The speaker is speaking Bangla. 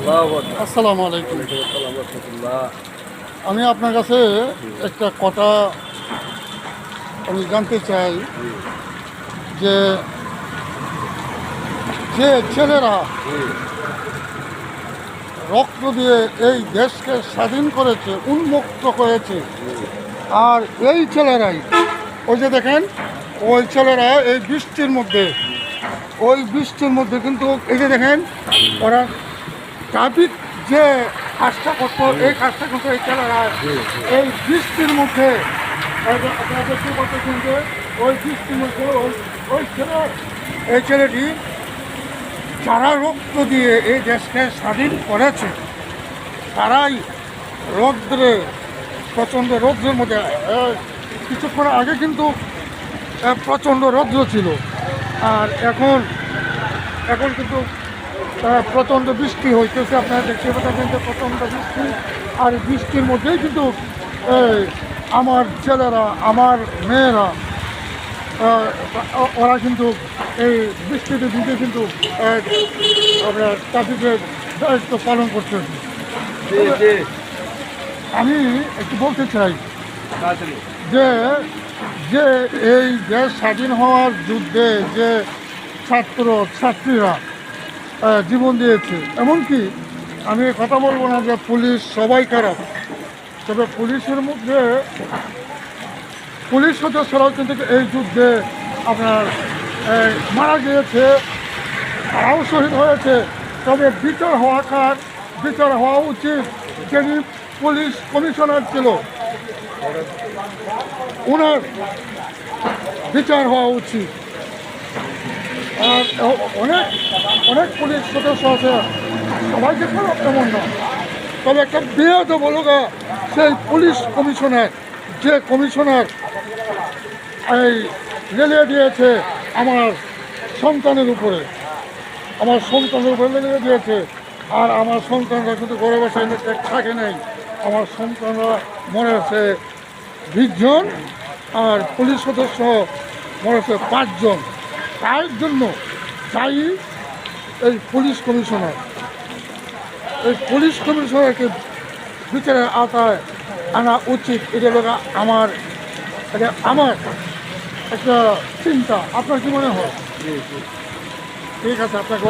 আসসালামু আলাইকুম। আমি আপনার কাছে একটা কথা আমি জানতে চাই যে যে ছেলেরা রক্ত দিয়ে এই দেশকে স্বাধীন করেছে, উন্মুক্ত করেছে, আর এই ছেলেরাই ওই যে দেখেন ওই ছেলেরা এই বৃষ্টির মধ্যে কিন্তু এই যে দেখেন ওরা ট্রাফিক যে কাজটা করতো এই কাজটা করতো এই ছেলেরা এই বৃষ্টির মধ্যে আপনারা দেখতে পাচ্ছেন যে ওই বৃষ্টির মধ্যে ওই ছেলে এই ছেলেটি যারা রক্ত দিয়ে এই দেশকে স্বাধীন করেছে তারাই প্রচণ্ড রৌদ্রের মধ্যে কিছুক্ষণ আগে কিন্তু প্রচণ্ড রৌদ্র ছিল, আর এখন কিন্তু প্রচণ্ড বৃষ্টি হইতেছে। আপনারা দেখতে পাচ্ছেন যে প্রচণ্ড বৃষ্টি, আর বৃষ্টির মধ্যেই কিন্তু আমার ছেলেরা আমার মেয়েরা ওরা কিন্তু এই বৃষ্টিতে ভিজে কিন্তু আমরা ট্রাফিকের দায়িত্ব পালন করছেন। আমি একটু বলতে চাই যে যে এই দেশ স্বাধীন হওয়ার যুদ্ধে যে ছাত্রীরা জীবন দিয়েছে, এমনকি আমি কথা বলবো না যে পুলিশ সবাই খারাপ, তবে পুলিশের মধ্যে পুলিশ সদস্যরাও কিন্তু এই যুদ্ধে আপনার মারা গিয়েছে, তারাও শহীদ হয়েছে। তবে বিচার হওয়া উচিত যিনি পুলিশ কমিশনার ছিল ওনার বিচার হওয়া উচিত। আর অনেক পুলিশ সদস্য আছে, সবাইকে খারাপ তেমন না, তবে একটা বিয়েত বলুগা সেই পুলিশ কমিশনার যে কমিশনার এই লেলিয়ে দিয়েছে আমার সন্তানের উপরে লেলিয়ে দিয়েছে, আর আমার সন্তানরা কিন্তু ঘরে বসে থাকে নাই, আমার সন্তানরা মরেছে 20 জন, আর পুলিশ সদস্য মরেছে 5 জন। তার জন্য দায়ী এই পুলিশ কমিশনারকে বিচারের আওতায় আনা উচিত। এটা আমার একটা চিন্তা। আপনার কি মনে হয়? ঠিক আছে, আপনাকে